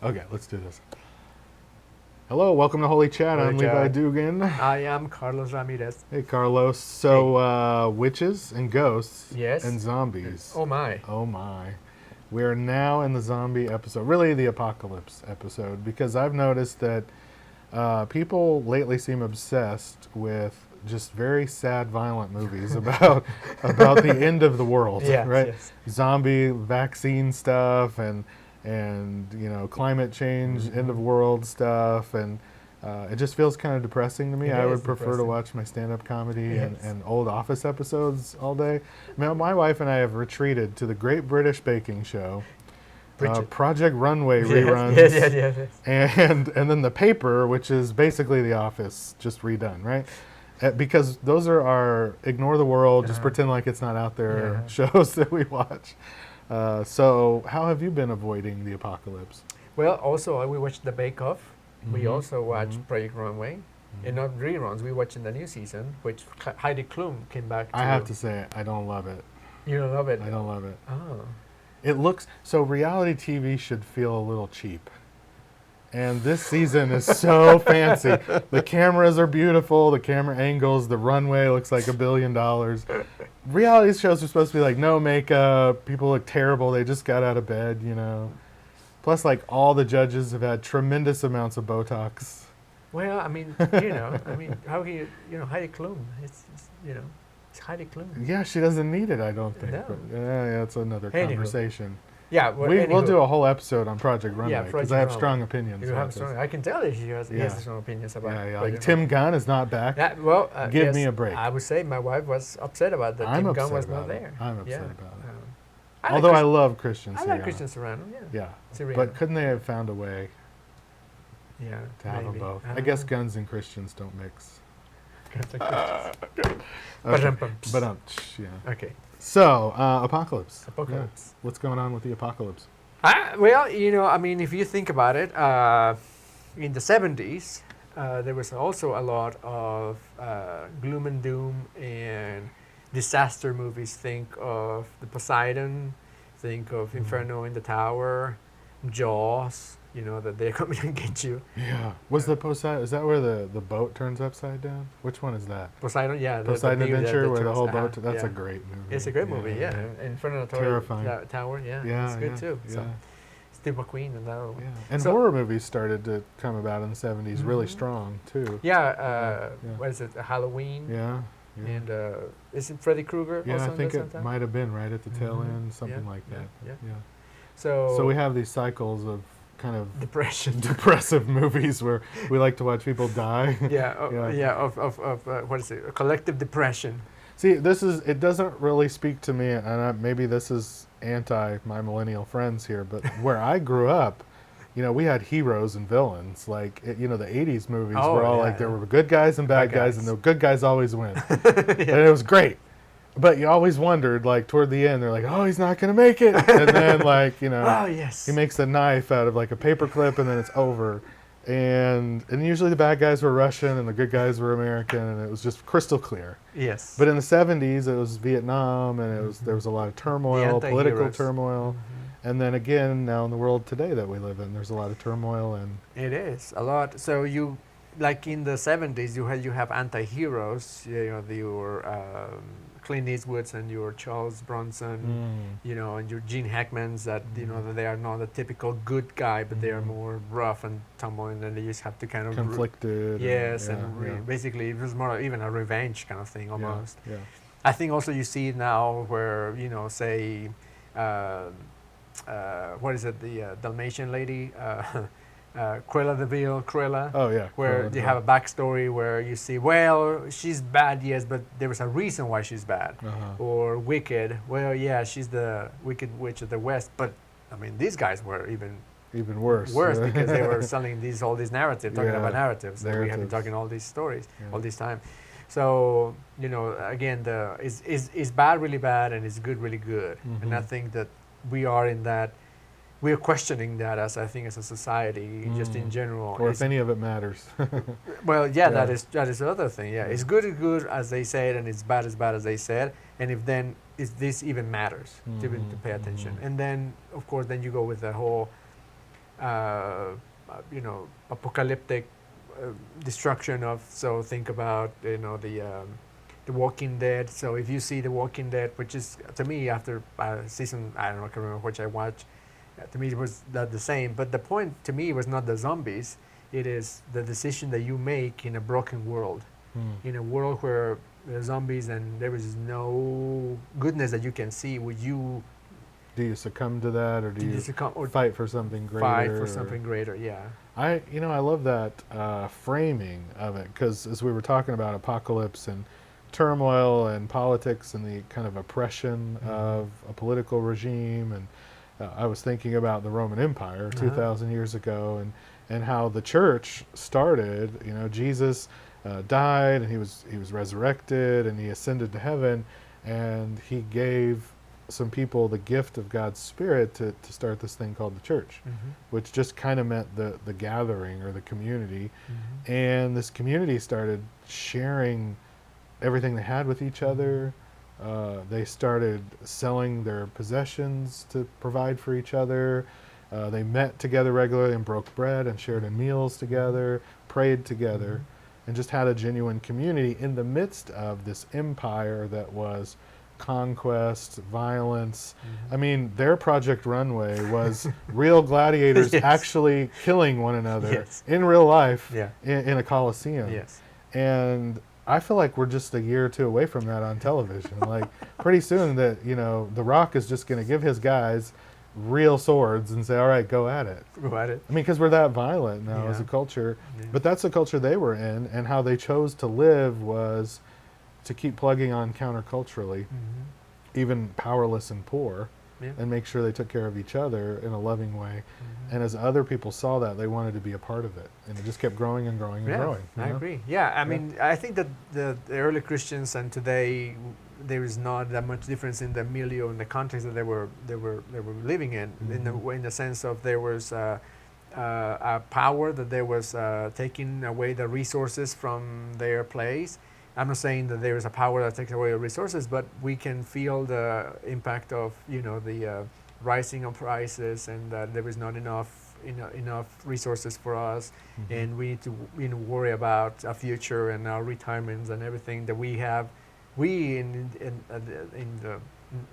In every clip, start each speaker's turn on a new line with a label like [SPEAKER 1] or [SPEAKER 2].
[SPEAKER 1] Okay, let's do this. Hello, welcome to Holy Chat.
[SPEAKER 2] Holy
[SPEAKER 1] I'm Levi
[SPEAKER 2] Chat.
[SPEAKER 1] Dugan.
[SPEAKER 2] I am Carlos Ramirez.
[SPEAKER 1] Hey, Carlos. So, witches and ghosts
[SPEAKER 2] Yes.
[SPEAKER 1] and zombies.
[SPEAKER 2] Oh my.
[SPEAKER 1] Oh my. We are now in the zombie episode, really the apocalypse episode, because I've noticed that people lately seem obsessed with just very sad, violent movies about the end of the world,
[SPEAKER 2] Yes,
[SPEAKER 1] right?
[SPEAKER 2] yes.
[SPEAKER 1] Zombie vaccine stuff and climate change, end of world stuff, and it just feels kind of depressing to me.
[SPEAKER 2] It
[SPEAKER 1] I
[SPEAKER 2] is
[SPEAKER 1] would prefer to
[SPEAKER 2] depressing.
[SPEAKER 1] watch my stand-up comedy
[SPEAKER 2] Yes.
[SPEAKER 1] and old Office episodes all day. My wife and I have retreated to the Great British Baking Show,
[SPEAKER 2] Bridget.
[SPEAKER 1] Project Runway
[SPEAKER 2] Yes,
[SPEAKER 1] reruns,
[SPEAKER 2] yes.
[SPEAKER 1] and then The Paper, which is basically The Office just redone, right? Because those are our ignore the world, just
[SPEAKER 2] Uh-huh.
[SPEAKER 1] pretend like it's not out there
[SPEAKER 2] Yeah.
[SPEAKER 1] shows that we watch. So how have you been avoiding the apocalypse?
[SPEAKER 2] Well, also we watched the Bake Off. We
[SPEAKER 1] Mhm,
[SPEAKER 2] also watched
[SPEAKER 1] mhm.
[SPEAKER 2] Project Runway. And not reruns. We watched in the new season, which Heidi Klum came back to.
[SPEAKER 1] I have to say, I don't love it.
[SPEAKER 2] You don't love it?
[SPEAKER 1] I don't love it.
[SPEAKER 2] Oh.
[SPEAKER 1] It looks so reality TV should feel a little cheap. And this season is so fancy. The cameras are beautiful, the camera angles, the runway looks like $1 billion. Reality shows are supposed to be like no makeup, people look terrible, they just got out of bed, you know. Plus, like, all the judges have had tremendous amounts of Botox.
[SPEAKER 2] Well, I mean, how can Heidi Klum? It's Heidi Klum.
[SPEAKER 1] Yeah, she doesn't need it, I don't think.
[SPEAKER 2] No.
[SPEAKER 1] But yeah, it's another
[SPEAKER 2] Anywho.
[SPEAKER 1] conversation.
[SPEAKER 2] Yeah, well,
[SPEAKER 1] We'll
[SPEAKER 2] anywho.
[SPEAKER 1] do a whole episode on Project Runway because
[SPEAKER 2] Project
[SPEAKER 1] I have
[SPEAKER 2] Runway.
[SPEAKER 1] strong opinions.
[SPEAKER 2] You
[SPEAKER 1] about
[SPEAKER 2] have
[SPEAKER 1] this.
[SPEAKER 2] strong. I can tell that he has
[SPEAKER 1] Yeah.
[SPEAKER 2] strong opinions about.
[SPEAKER 1] Yeah, like
[SPEAKER 2] Project
[SPEAKER 1] Tim
[SPEAKER 2] Runway.
[SPEAKER 1] Gunn is not back. Give
[SPEAKER 2] Yes,
[SPEAKER 1] me a break.
[SPEAKER 2] I would say my wife was upset about that.
[SPEAKER 1] I'm
[SPEAKER 2] Tim
[SPEAKER 1] upset
[SPEAKER 2] Gunn was
[SPEAKER 1] about
[SPEAKER 2] not
[SPEAKER 1] it.
[SPEAKER 2] there.
[SPEAKER 1] I'm upset
[SPEAKER 2] Yeah.
[SPEAKER 1] about it.
[SPEAKER 2] I
[SPEAKER 1] Although I
[SPEAKER 2] like
[SPEAKER 1] love Christian
[SPEAKER 2] I
[SPEAKER 1] Siriano.
[SPEAKER 2] like Christian Serrano. Yeah.
[SPEAKER 1] Yeah,
[SPEAKER 2] Siriano.
[SPEAKER 1] but couldn't they have found a way
[SPEAKER 2] Yeah.
[SPEAKER 1] to have
[SPEAKER 2] maybe.
[SPEAKER 1] them both?
[SPEAKER 2] don't
[SPEAKER 1] I guess
[SPEAKER 2] know.
[SPEAKER 1] guns and Christians don't mix.
[SPEAKER 2] Okay.
[SPEAKER 1] Okay.
[SPEAKER 2] Ba-dum-bums.
[SPEAKER 1] But yeah.
[SPEAKER 2] Okay.
[SPEAKER 1] So apocalypse.
[SPEAKER 2] Apocalypse.
[SPEAKER 1] Yeah. What's going on with the apocalypse?
[SPEAKER 2] Well, if you think about it, in the 70s, there was also a lot of gloom and doom and disaster movies. Think of the Poseidon, think of Inferno in the Tower, Jaws, that they're coming and get you.
[SPEAKER 1] Yeah. Was the Poseidon? Is that where the boat turns upside down? Which one is that?
[SPEAKER 2] Poseidon, yeah.
[SPEAKER 1] Poseidon
[SPEAKER 2] the
[SPEAKER 1] Adventure, where the
[SPEAKER 2] turns-
[SPEAKER 1] whole boat. That's
[SPEAKER 2] yeah.
[SPEAKER 1] a great movie.
[SPEAKER 2] It's a great movie, yeah. Inferno in the Tower,
[SPEAKER 1] Terrifying.
[SPEAKER 2] Tower, yeah.
[SPEAKER 1] Yeah,
[SPEAKER 2] It's good
[SPEAKER 1] yeah,
[SPEAKER 2] too.
[SPEAKER 1] Yeah.
[SPEAKER 2] So, Steve McQueen and that.
[SPEAKER 1] Yeah. And
[SPEAKER 2] So-
[SPEAKER 1] horror movies started to come about in the 70s really
[SPEAKER 2] Mhm.
[SPEAKER 1] strong, too.
[SPEAKER 2] Yeah,
[SPEAKER 1] Yeah.
[SPEAKER 2] what is it? Halloween.
[SPEAKER 1] Yeah. Yeah.
[SPEAKER 2] And isn't Freddy Krueger
[SPEAKER 1] Yeah,
[SPEAKER 2] also
[SPEAKER 1] I
[SPEAKER 2] in
[SPEAKER 1] think
[SPEAKER 2] that
[SPEAKER 1] it
[SPEAKER 2] sometime?
[SPEAKER 1] might have been right at the tail
[SPEAKER 2] Mhm.
[SPEAKER 1] end, something
[SPEAKER 2] Yeah,
[SPEAKER 1] like
[SPEAKER 2] yeah,
[SPEAKER 1] that.
[SPEAKER 2] yeah.
[SPEAKER 1] Yeah.
[SPEAKER 2] So,
[SPEAKER 1] So we have these cycles of kind of
[SPEAKER 2] depression.
[SPEAKER 1] depressive movies where we like to watch people die.
[SPEAKER 2] Yeah, of what is it? A collective depression.
[SPEAKER 1] See, it doesn't really speak to me, and maybe this is anti my millennial friends here, but where I grew up, we had heroes and villains. Like, the 80s movies
[SPEAKER 2] Oh,
[SPEAKER 1] were all
[SPEAKER 2] yeah,
[SPEAKER 1] like there
[SPEAKER 2] yeah.
[SPEAKER 1] were good guys and bad
[SPEAKER 2] Bad
[SPEAKER 1] guys,
[SPEAKER 2] guys.
[SPEAKER 1] and the good guys always win. And it was great. But you always wondered, like, toward the end, they're like, oh, he's not going to make it. And then, like,
[SPEAKER 2] Oh yes.
[SPEAKER 1] he makes a knife out of, like, a paper clip, and then it's over. And usually the bad guys were Russian and the good guys were American, and it was just crystal clear.
[SPEAKER 2] Yes.
[SPEAKER 1] But in the 70s, it was Vietnam, and there was a lot of turmoil, political
[SPEAKER 2] anti-heroes.
[SPEAKER 1] turmoil. And then again, now in the world today that we live in, there's a lot of turmoil. And
[SPEAKER 2] It is a lot. So you, like in the 70s, you have anti-heroes. Your Clint Eastwoods and your Charles Bronson, and your Gene Hackmans that that they are not a typical good guy, but they are more rough and tumble, and then they just have to kind of
[SPEAKER 1] conflicted.
[SPEAKER 2] yes,
[SPEAKER 1] and,
[SPEAKER 2] and basically it was more even a revenge kind of thing almost.
[SPEAKER 1] Yeah.
[SPEAKER 2] I think also you see it now where say. What is it? The Dalmatian lady, Cruella de Vil, Cruella.
[SPEAKER 1] Oh yeah.
[SPEAKER 2] Where
[SPEAKER 1] Cruella
[SPEAKER 2] you
[SPEAKER 1] de
[SPEAKER 2] have a backstory where you see, well, she's bad, yes, but there was a reason why she's bad.
[SPEAKER 1] Vil. Uh-huh.
[SPEAKER 2] Or Wicked, well, yeah, she's the Wicked Witch of the West, but I mean, these guys were even
[SPEAKER 1] Even worse.
[SPEAKER 2] because they were selling all these narratives, talking about narratives. That we have been
[SPEAKER 1] Narratives.
[SPEAKER 2] talking all these stories
[SPEAKER 1] Yeah.
[SPEAKER 2] all this time. So again, is bad really bad and is good really good, and I
[SPEAKER 1] Mhm.
[SPEAKER 2] think that we are in that. We are questioning that as I think as a society, just in general.
[SPEAKER 1] Or if
[SPEAKER 2] Is-
[SPEAKER 1] any of it matters.
[SPEAKER 2] well,
[SPEAKER 1] Yeah.
[SPEAKER 2] that is the other thing. Yeah, it's good as they said, and it's bad as they said. And if then is this even matters to pay attention?
[SPEAKER 1] Mhm.
[SPEAKER 2] And then of course then you go with the whole apocalyptic destruction of. So think about the Walking Dead. So if you see the Walking Dead, which is to me after season, I don't know, I can't remember which I watched. To me, it was not the same. But the point to me was not the zombies. It is the decision that you make in a broken world, in a world where there are zombies and there is no goodness that you can see. Would you?
[SPEAKER 1] Do you succumb to that, or do you
[SPEAKER 2] succumb, or
[SPEAKER 1] fight for something greater?
[SPEAKER 2] Fight for something greater, yeah.
[SPEAKER 1] I love that framing of it, because as we were talking about apocalypse and turmoil and politics and the kind of oppression of a political regime, and I was thinking about the Roman Empire 2,000 years ago, and how the church started. Jesus died, and he was resurrected, and he ascended to heaven, and he gave some people the gift of God's Spirit to start this thing called the church, which just kind of meant the gathering or the community. And this community started sharing everything they had with each other. They started selling their possessions to provide for each other. They met together regularly and broke bread and shared in meals together, prayed together, and just had a genuine community in the midst of this empire that was conquest, violence. I mean, their Project Runway was real gladiators actually killing one another in real life in a coliseum. And I feel like we're just a year or two away from that on television. Like pretty soon that, The Rock is just going to give his guys real swords and say, all right, go at it.
[SPEAKER 2] Go at it.
[SPEAKER 1] I mean, because we're that violent now as a culture. But that's the culture they were in, and how they chose to live was to keep plugging on counterculturally, even powerless and poor, and make sure they took care of each other in a loving way. And as other people saw that, they wanted to be a part of it, and it just kept growing and growing and growing.
[SPEAKER 2] I agree. Yeah, I mean, I think that the early Christians and today, there is not that much difference in the milieu and the context that they were living in the sense of there was a power that there was taking away the resources from their place. I'm not saying that there is a power that takes away the resources, but we can feel the impact of the rising of prices, and that there is not enough resources for us, and we need to worry about our future and our retirements and everything that we have. We in the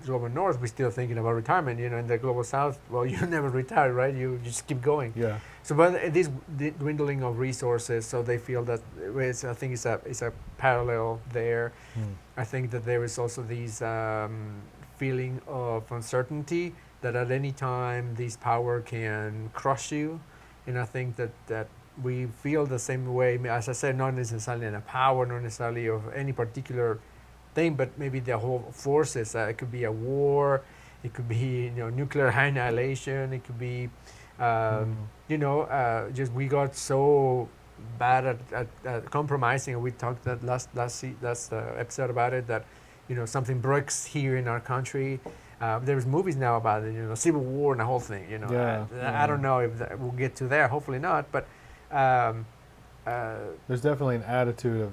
[SPEAKER 2] global north, we're still thinking about retirement. In the global south, well, you never retire, right? You just keep going.
[SPEAKER 1] Yeah.
[SPEAKER 2] So, but this dwindling of resources, so they feel that I think it's a parallel there. I think that there is also this feeling of uncertainty that at any time this power can crush you, and I think that we feel the same way. As I said, not necessarily in a power, not necessarily of any particular thing, but maybe the whole forces. It could be a war, it could be nuclear annihilation, it could be just we got so bad at compromising. We talked that last episode about it, that something breaks here in our country. There's movies now about it, civil war and the whole thing. I don't know if we'll get to there. Hopefully not, but
[SPEAKER 1] there's definitely an attitude of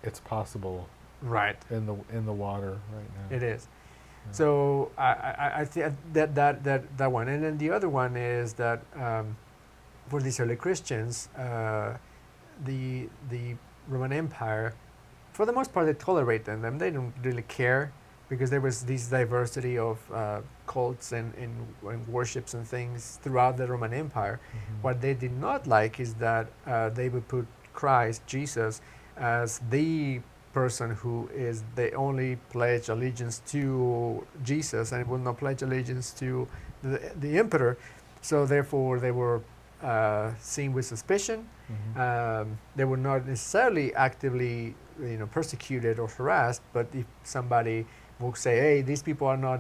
[SPEAKER 1] it's possible.
[SPEAKER 2] Right.
[SPEAKER 1] In the water right now.
[SPEAKER 2] It is. Yeah. So I think that one, and then the other one is that for these early Christians, the Roman Empire, for the most part, they tolerate them. They don't really care, because there was this diversity of cults and worships and things throughout the Roman Empire. What they did not like is that they would put Christ, Jesus, as the person who is they only pledge allegiance to Jesus and will not pledge allegiance to the emperor. So therefore they were seen with suspicion. They were not necessarily actively persecuted or harassed, but if somebody will say, hey, these people are not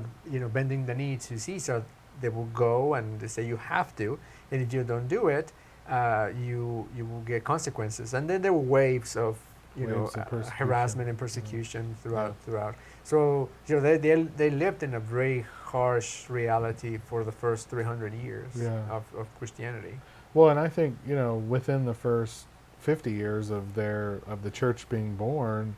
[SPEAKER 2] bending the knee to Caesar, they will go and they say you have to, and if you don't do it, you will get consequences. And then there were waves of harassment and persecution throughout. So they lived in a very harsh reality for the first 300 years of Christianity.
[SPEAKER 1] Well, and I think within the first 50 years of the church being born,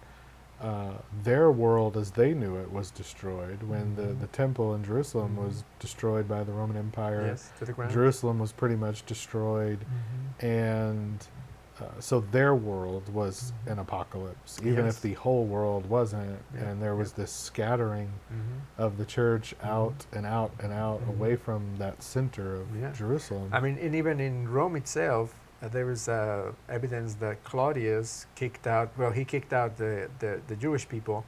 [SPEAKER 1] their world as they knew it was destroyed when
[SPEAKER 2] Mhm.
[SPEAKER 1] the temple in Jerusalem
[SPEAKER 2] Mhm.
[SPEAKER 1] was destroyed by the Roman Empire.
[SPEAKER 2] Yes, to the ground.
[SPEAKER 1] Jerusalem was pretty much destroyed,
[SPEAKER 2] Mhm.
[SPEAKER 1] and so their world was
[SPEAKER 2] Mhm.
[SPEAKER 1] an apocalypse, even if
[SPEAKER 2] Yes.
[SPEAKER 1] the whole world wasn't.
[SPEAKER 2] Yeah.
[SPEAKER 1] And there was
[SPEAKER 2] Yep.
[SPEAKER 1] this scattering
[SPEAKER 2] Mhm.
[SPEAKER 1] of the church
[SPEAKER 2] Mhm.
[SPEAKER 1] out and out and out
[SPEAKER 2] Mhm.
[SPEAKER 1] away from that center of
[SPEAKER 2] Yeah.
[SPEAKER 1] Jerusalem.
[SPEAKER 2] I mean, and even in Rome itself, there was evidence that Claudius kicked out. Well, he kicked out the Jewish people,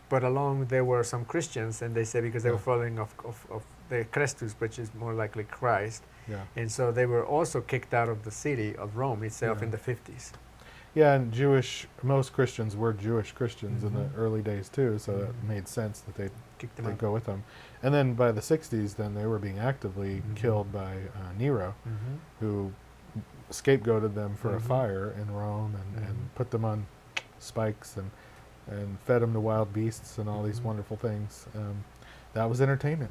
[SPEAKER 2] but along there were some Christians, and they say because they
[SPEAKER 1] Yeah.
[SPEAKER 2] were following of the Christus, which is more likely Christ,
[SPEAKER 1] Yeah.
[SPEAKER 2] and so they were also kicked out of the city of Rome itself
[SPEAKER 1] Yeah.
[SPEAKER 2] in the 50s.
[SPEAKER 1] Yeah, and most Christians were Jewish Christians in the
[SPEAKER 2] Mhm.
[SPEAKER 1] early days too, so it
[SPEAKER 2] Mhm.
[SPEAKER 1] made sense that
[SPEAKER 2] Kicked them
[SPEAKER 1] they'd
[SPEAKER 2] out.
[SPEAKER 1] go with them. And then by the 60s, then they were being actively
[SPEAKER 2] Mhm.
[SPEAKER 1] killed by Nero,
[SPEAKER 2] Mhm.
[SPEAKER 1] who scapegoated them for a
[SPEAKER 2] Mhm.
[SPEAKER 1] fire in Rome and
[SPEAKER 2] Mhm.
[SPEAKER 1] put them on spikes and fed them to wild beasts and all these
[SPEAKER 2] Mhm.
[SPEAKER 1] wonderful things. That was entertainment.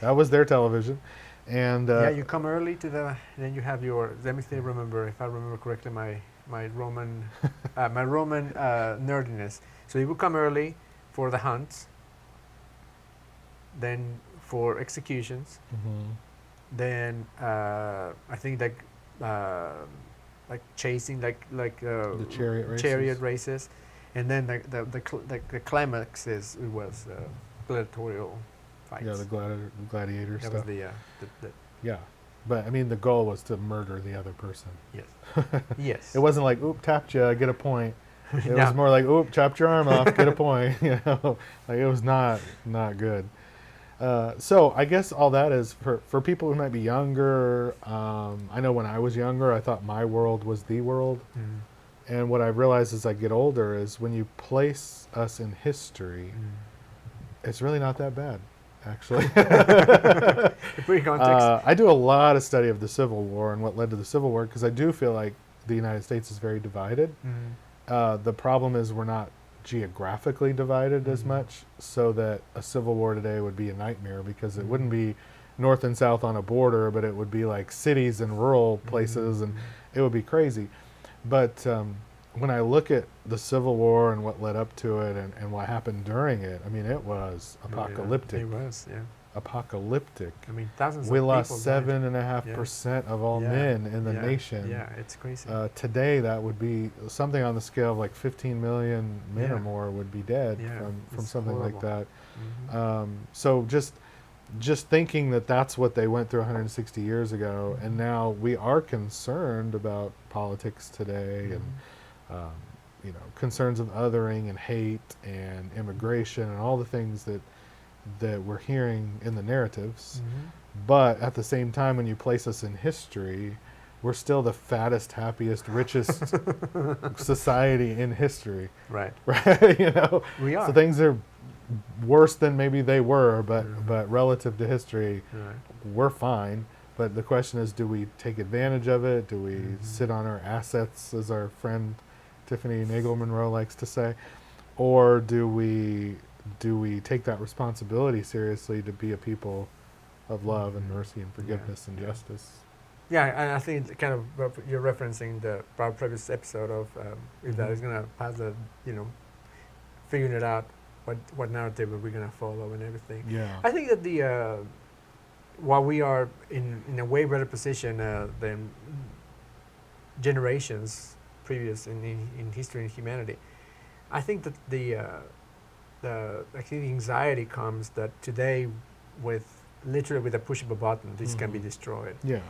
[SPEAKER 1] That was their television. And
[SPEAKER 2] Yeah, you come early to the, then you have your. Let me see, remember if I remember correctly, my Roman, my Roman nerdiness. So you would come early for the hunts, then for executions,
[SPEAKER 1] mhm,
[SPEAKER 2] then I think uh, like chasing,
[SPEAKER 1] the chariot races.
[SPEAKER 2] chariot races, and then the climax is it was gladiatorial fights.
[SPEAKER 1] Yeah, the gladiator
[SPEAKER 2] that
[SPEAKER 1] stuff.
[SPEAKER 2] was the
[SPEAKER 1] Yeah. But I mean, the goal was to murder the other person.
[SPEAKER 2] yes. Yes.
[SPEAKER 1] It wasn't like, oop, tapped you, get a point. It
[SPEAKER 2] No.
[SPEAKER 1] was more like, oop, chopped your arm off, get a point. You know, like it was not good. So I guess all that is for people who might be younger. I know when I was younger, I thought my world was the world.
[SPEAKER 2] Mm.
[SPEAKER 1] And what I realized as I get older is when you place us in history, it's really not that bad, actually.
[SPEAKER 2] The pre-context.
[SPEAKER 1] I do a lot of study of the Civil War and what led to the Civil War because I do feel like the United States is very divided. The problem is we're not geographically divided as
[SPEAKER 2] Mhm.
[SPEAKER 1] much, so that a civil war today would be a nightmare because it wouldn't be north and south on a border, but it would be like cities and rural places, and it would be crazy. But when I look at the Civil War and what led up to it and what happened during it, I mean, it was apocalyptic.
[SPEAKER 2] It was, yeah.
[SPEAKER 1] Apocalyptic.
[SPEAKER 2] I mean, thousands
[SPEAKER 1] We
[SPEAKER 2] of
[SPEAKER 1] lost
[SPEAKER 2] people died.
[SPEAKER 1] 7.5% of all
[SPEAKER 2] Yeah,
[SPEAKER 1] men in the
[SPEAKER 2] yeah,
[SPEAKER 1] nation.
[SPEAKER 2] Yeah, it's crazy.
[SPEAKER 1] Today, that would be something on the scale of like 15 million men
[SPEAKER 2] Yeah.
[SPEAKER 1] or more would be dead
[SPEAKER 2] Yeah,
[SPEAKER 1] from
[SPEAKER 2] it's
[SPEAKER 1] something like
[SPEAKER 2] horrible.
[SPEAKER 1] that.
[SPEAKER 2] Mhm.
[SPEAKER 1] So just thinking that that's what they went through 160 years ago, and now we are concerned about politics today, and concerns of othering and hate and immigration and all the things that we're hearing in the narratives.
[SPEAKER 2] Mhm.
[SPEAKER 1] But at the same time, when you place us in history, we're still the fattest, happiest, richest society in history,
[SPEAKER 2] Right.
[SPEAKER 1] right?
[SPEAKER 2] We are.
[SPEAKER 1] So things are worse than maybe they were, but
[SPEAKER 2] Mhm.
[SPEAKER 1] but relative to history,
[SPEAKER 2] Right.
[SPEAKER 1] we're fine. But the question is, do we take advantage of it? Do we
[SPEAKER 2] Mhm.
[SPEAKER 1] sit on our assets, as our friend Tiffany Nagel-Monroe likes to say, or do we take that responsibility seriously to be a people of love and mercy and forgiveness and justice?
[SPEAKER 2] Yeah, and I think kind of you're referencing our previous episode of if that is going to pass the, figuring it out, what narrative are we going to follow and everything.
[SPEAKER 1] Yeah.
[SPEAKER 2] I think that while we are in a way better position than generations previous in history and humanity, I think that I think the anxiety comes that today literally with a push of a button, this can be destroyed.
[SPEAKER 1] Yeah.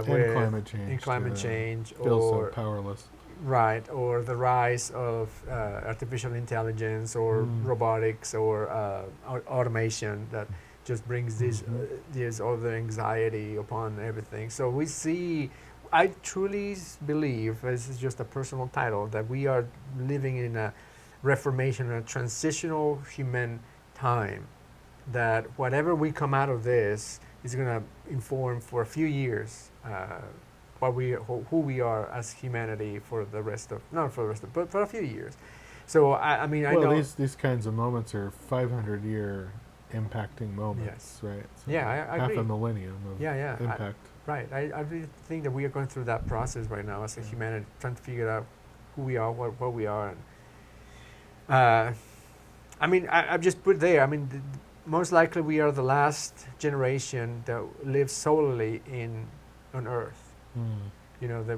[SPEAKER 2] With
[SPEAKER 1] climate change.
[SPEAKER 2] in climate change,
[SPEAKER 1] Feels
[SPEAKER 2] or
[SPEAKER 1] so powerless.
[SPEAKER 2] right, or the rise of artificial intelligence, or robotics, or automation that just brings this other anxiety upon everything. So we see. I truly believe, this is just a personal title, that we are living in a reformation, a transitional human time, that whatever we come out of this is going to inform for a few years who we are as humanity for the rest of, not for the rest of, but for a few years. So I mean, I know
[SPEAKER 1] these kinds of moments are 500-year impacting moments, right? So
[SPEAKER 2] Yeah, I
[SPEAKER 1] half
[SPEAKER 2] agree.
[SPEAKER 1] a millennium of impact.
[SPEAKER 2] Right. I really think that we are going through that process right now as a humanity, trying to figure out who we are, what we are, Uh, I mean, I've just put there. I mean, most likely we are the last generation that lives solely on Earth.
[SPEAKER 1] Mm.
[SPEAKER 2] You know, that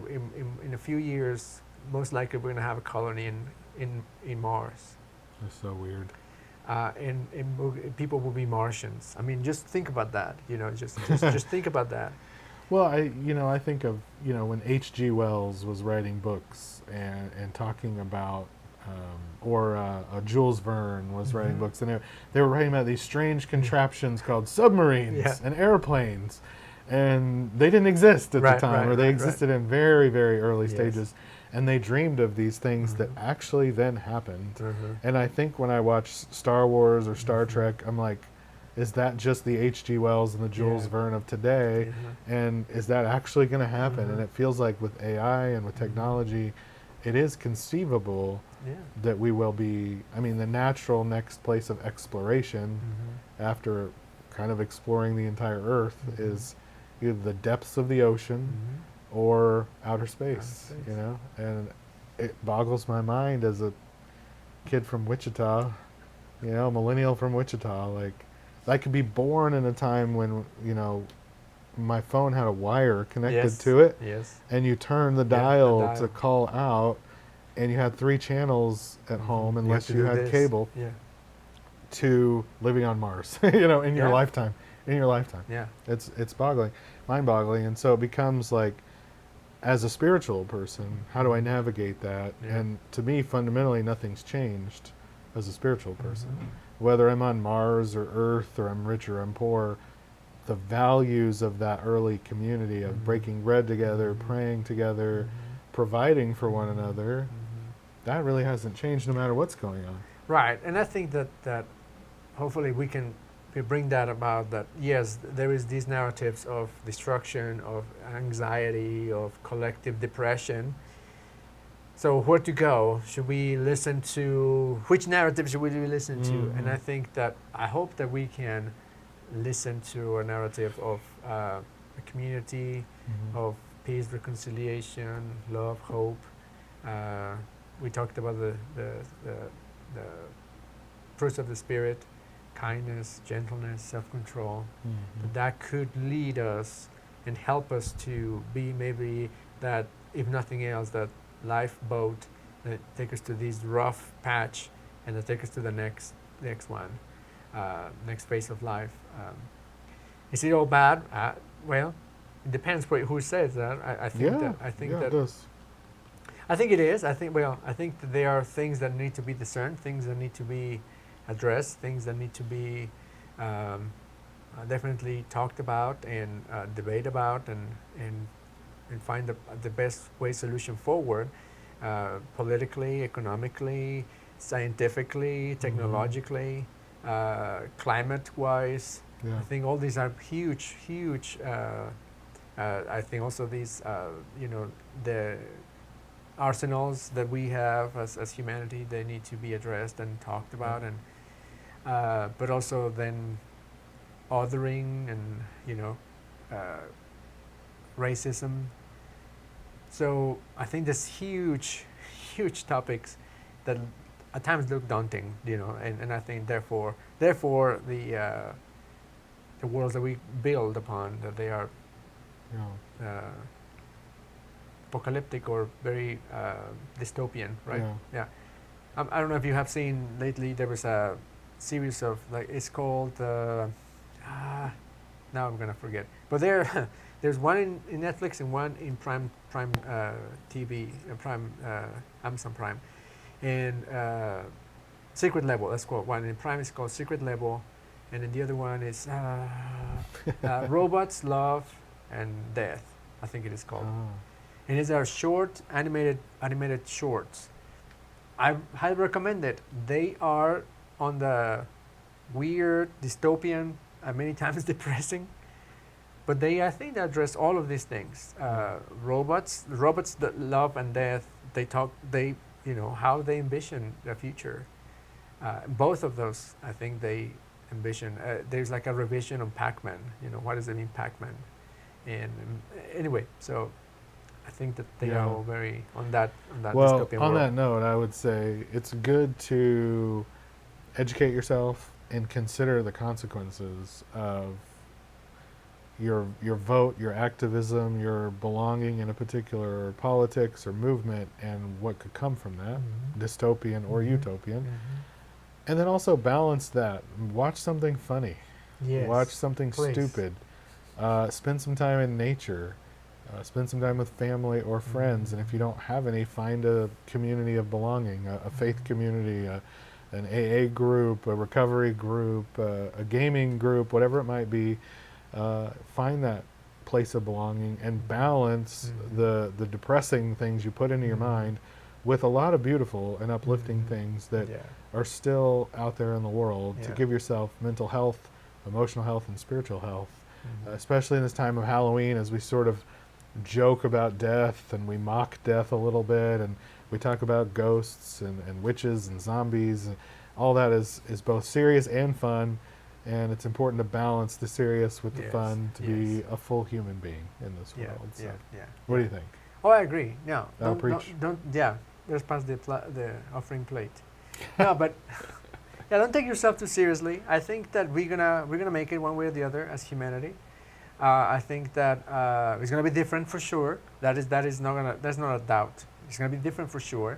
[SPEAKER 2] in a few years, most likely we're going to have a colony in Mars.
[SPEAKER 1] That's so weird.
[SPEAKER 2] And people will be Martians. I mean, just think about that. You know, just think about that.
[SPEAKER 1] Well, I think of, when H.G. Wells was writing books and talking about, or Jules Verne was writing
[SPEAKER 2] Mhm.
[SPEAKER 1] books, and they were writing about these strange contraptions called submarines
[SPEAKER 2] Yeah.
[SPEAKER 1] and airplanes, and they didn't exist at
[SPEAKER 2] Right,
[SPEAKER 1] the time,
[SPEAKER 2] right,
[SPEAKER 1] or they
[SPEAKER 2] right,
[SPEAKER 1] existed in very, very early
[SPEAKER 2] Yes.
[SPEAKER 1] stages, and they dreamed of these things that
[SPEAKER 2] Mhm.
[SPEAKER 1] actually then happened.
[SPEAKER 2] Mhm.
[SPEAKER 1] And I think when I watch Star Wars or Star
[SPEAKER 2] Mhm.
[SPEAKER 1] Trek, I'm like, is that just the H.G. Wells and the Jules
[SPEAKER 2] Yeah.
[SPEAKER 1] Verne of today?
[SPEAKER 2] Mhm.
[SPEAKER 1] And is that actually going to happen?
[SPEAKER 2] Mhm.
[SPEAKER 1] And it feels like with AI and with
[SPEAKER 2] Mhm.
[SPEAKER 1] technology, it is conceivable
[SPEAKER 2] Yeah.
[SPEAKER 1] that we will be, the natural next place of exploration
[SPEAKER 2] Mhm.
[SPEAKER 1] after kind of exploring the entire Earth
[SPEAKER 2] Mhm.
[SPEAKER 1] is either the depths of the ocean
[SPEAKER 2] Mhm.
[SPEAKER 1] or outer space,
[SPEAKER 2] space.
[SPEAKER 1] And it boggles my mind as a kid from Wichita, millennial from Wichita, like I could be born in a time when, my phone had a wire connected
[SPEAKER 2] Yes.
[SPEAKER 1] to it,
[SPEAKER 2] Yes.
[SPEAKER 1] and you turn the
[SPEAKER 2] Yeah, the
[SPEAKER 1] dial
[SPEAKER 2] dial.
[SPEAKER 1] to call out, and you had 3 channels at
[SPEAKER 2] Mhm.
[SPEAKER 1] home
[SPEAKER 2] You have
[SPEAKER 1] unless
[SPEAKER 2] to
[SPEAKER 1] you
[SPEAKER 2] do
[SPEAKER 1] had
[SPEAKER 2] this.
[SPEAKER 1] cable,
[SPEAKER 2] Yeah.
[SPEAKER 1] to living on Mars, in your
[SPEAKER 2] Yeah.
[SPEAKER 1] lifetime. In your lifetime.
[SPEAKER 2] Yeah.
[SPEAKER 1] It's boggling, mind-boggling, and so it becomes like, as a spiritual person, how do I navigate that?
[SPEAKER 2] Yeah.
[SPEAKER 1] And to me, fundamentally, nothing's changed as a spiritual person.
[SPEAKER 2] Mhm.
[SPEAKER 1] Whether I'm on Mars or Earth, or I'm rich or I'm poor, the values of that early community of
[SPEAKER 2] Mhm.
[SPEAKER 1] breaking bread together,
[SPEAKER 2] Mhm.
[SPEAKER 1] praying together,
[SPEAKER 2] Mhm.
[SPEAKER 1] providing for one
[SPEAKER 2] Mhm.
[SPEAKER 1] another,
[SPEAKER 2] Mhm.
[SPEAKER 1] that really hasn't changed no matter what's going on.
[SPEAKER 2] Right, and I think that hopefully we bring that about, that yes, there is these narratives of destruction, of anxiety, of collective depression. So where to go? Should we listen to which narrative should we listen to? And I think that I hope that we can listen to a narrative of a community,
[SPEAKER 1] Mhm.
[SPEAKER 2] of peace, reconciliation, love, hope. Uh, we talked about the fruits of the spirit, kindness, gentleness, self-control.
[SPEAKER 1] Mhm.
[SPEAKER 2] That could lead us and help us to be maybe that, if nothing else, that lifeboat that take us to this rough patch and that take us to the next one, next phase of life. Is it all bad? Well, it depends who says that. I think
[SPEAKER 1] Yeah,
[SPEAKER 2] that I think
[SPEAKER 1] yeah, it
[SPEAKER 2] that
[SPEAKER 1] does.
[SPEAKER 2] I think it is. I think that there are things that need to be discerned, things that need to be addressed, things that need to be definitely talked about and debate about, and find the best way solution forward, politically, economically, scientifically, technologically, climate-wise.
[SPEAKER 1] Yeah.
[SPEAKER 2] I think all these are huge. I think also these, the arsenals that we have as humanity, they need to be addressed and talked about, and but also then othering and uh, racism. So I think there's huge topics that at times look daunting, and I think therefore the worlds that we build upon, that they are
[SPEAKER 1] Yeah.
[SPEAKER 2] apocalyptic or very dystopian, right?
[SPEAKER 1] Yeah.
[SPEAKER 2] Yeah. I don't know if you have seen lately. There was a series of, like, it's called. Now I'm gonna forget. But there's one in Netflix and one in Prime TV, Prime Amazon Prime, and Secret Level. That's called one. In Prime is called Secret Level, and then the other one is Robots, Love, and Death. I think it is called.
[SPEAKER 1] Ah.
[SPEAKER 2] And these are short animated shorts. I highly recommend it. They are on the weird dystopian, many times depressing, but I think they address all of these things. Robots, that love and death. They how they envision the future. Both of those, I think they envision. There's like a revision on Pac-Man. What does it mean, Pac-Man? And anyway, so I think that they
[SPEAKER 1] Yeah.
[SPEAKER 2] are all very on that
[SPEAKER 1] Well,
[SPEAKER 2] dystopian
[SPEAKER 1] on
[SPEAKER 2] world.
[SPEAKER 1] that note, I would say it's good to educate yourself and consider the consequences of your vote, your activism, your belonging in a particular politics or movement, and what could come from that,
[SPEAKER 2] Mhm.
[SPEAKER 1] dystopian or
[SPEAKER 2] Mhm.
[SPEAKER 1] utopian.
[SPEAKER 2] Mhm.
[SPEAKER 1] And then also balance that. Watch something funny. Watch
[SPEAKER 2] Yes,
[SPEAKER 1] something
[SPEAKER 2] please.
[SPEAKER 1] stupid. Spend some time in nature. Spend some time with family or friends. And if you don't have any, find a community of belonging, a faith community, an AA group, a recovery group, a gaming group, whatever it might be. Find that place of belonging and balance
[SPEAKER 2] Mhm.
[SPEAKER 1] the depressing things you put into your
[SPEAKER 2] Mhm.
[SPEAKER 1] mind with a lot of beautiful and uplifting
[SPEAKER 2] Mhm.
[SPEAKER 1] things that
[SPEAKER 2] Yeah.
[SPEAKER 1] are still out there in the world to
[SPEAKER 2] Yeah.
[SPEAKER 1] give yourself mental health, emotional health, and spiritual health,
[SPEAKER 2] Mhm.
[SPEAKER 1] especially in this time of Halloween as we sort of joke about death and we mock death a little bit and we talk about ghosts and witches and zombies. And all that is both serious and fun, and it's important to balance the serious with the
[SPEAKER 2] Yes.
[SPEAKER 1] fun to
[SPEAKER 2] Yes.
[SPEAKER 1] be a full human being in this
[SPEAKER 2] Yeah.
[SPEAKER 1] world. So,
[SPEAKER 2] Yeah. Yeah.
[SPEAKER 1] what do
[SPEAKER 2] yeah.
[SPEAKER 1] you think?
[SPEAKER 2] Oh, I agree. No,
[SPEAKER 1] I'll preach.
[SPEAKER 2] don't. Yeah, let's pass the offering plate. No, but yeah, don't take yourself too seriously. I think that we're gonna make it one way or the other as humanity. I think that it's gonna be different for sure. That is not gonna. There's not a doubt. It's gonna be different for sure.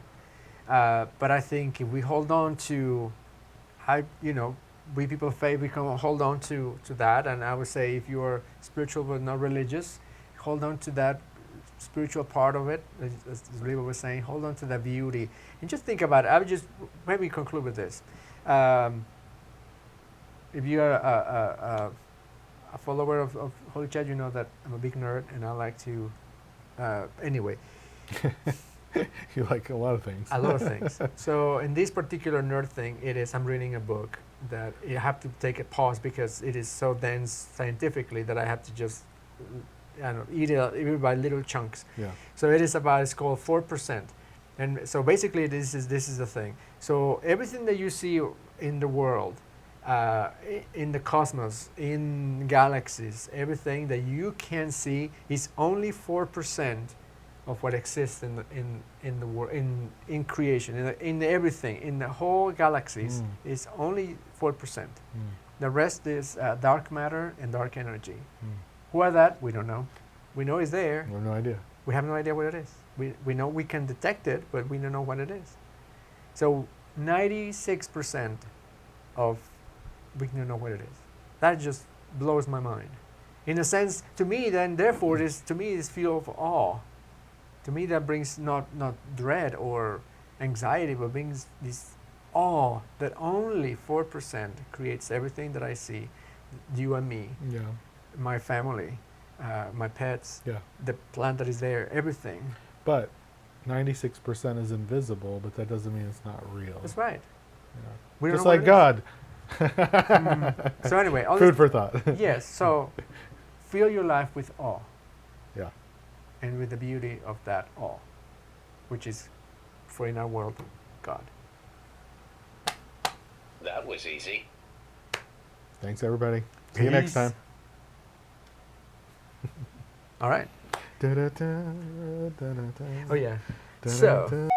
[SPEAKER 2] But I think if we hold on to, we people of faith, we can hold on to that. And I would say if you're spiritual but not religious, hold on to that spiritual part of it, as Levi was saying, hold on to that beauty. And just think about it. I would just maybe conclude with this. Um, if you are a follower of Holy Chat, you know that I'm a big nerd and I like to, anyway,
[SPEAKER 1] You like a lot of things.
[SPEAKER 2] a lot of things. So in this particular nerd thing, I'm reading a book that I have to take a pause because it is so dense scientifically that I have to just, I don't know, eat it by little chunks.
[SPEAKER 1] Yeah.
[SPEAKER 2] So it's called 4%. And so basically this is the thing. So everything that you see in the world, in the cosmos, in galaxies, everything that you can see is only 4% of what exists in the world, in creation, in everything, in the whole galaxies is only 4%. The rest is dark matter and dark energy. Who are that? We don't know. We know it's there.
[SPEAKER 1] We have no idea.
[SPEAKER 2] We have no idea what it is. We know we can detect it, but we don't know what it is. So 96% of we don't know what it is. That just blows my mind. In a sense, to me, then therefore, to me is feel of awe. To me, that brings not dread or anxiety, but brings this awe that only 4% creates everything that I see, you and me,
[SPEAKER 1] Yeah.
[SPEAKER 2] my family, my pets,
[SPEAKER 1] Yeah.
[SPEAKER 2] the plant that is there, everything.
[SPEAKER 1] But 96% is invisible, but that doesn't mean it's not real.
[SPEAKER 2] That's right.
[SPEAKER 1] Yeah.
[SPEAKER 2] We don't
[SPEAKER 1] Just
[SPEAKER 2] know what
[SPEAKER 1] like
[SPEAKER 2] it
[SPEAKER 1] God.
[SPEAKER 2] is. So anyway, all
[SPEAKER 1] Food
[SPEAKER 2] this,
[SPEAKER 1] for thought.
[SPEAKER 2] yes. So fill your life with awe.
[SPEAKER 1] Yeah.
[SPEAKER 2] And with the beauty of that awe, which is, for in our world, God.
[SPEAKER 3] That was easy.
[SPEAKER 1] Thanks, everybody. See you next
[SPEAKER 2] Peace.
[SPEAKER 1] time.
[SPEAKER 2] All right.
[SPEAKER 1] Da-da-da, da-da-da,
[SPEAKER 2] Oh yeah.
[SPEAKER 1] da-da-da.
[SPEAKER 2] So.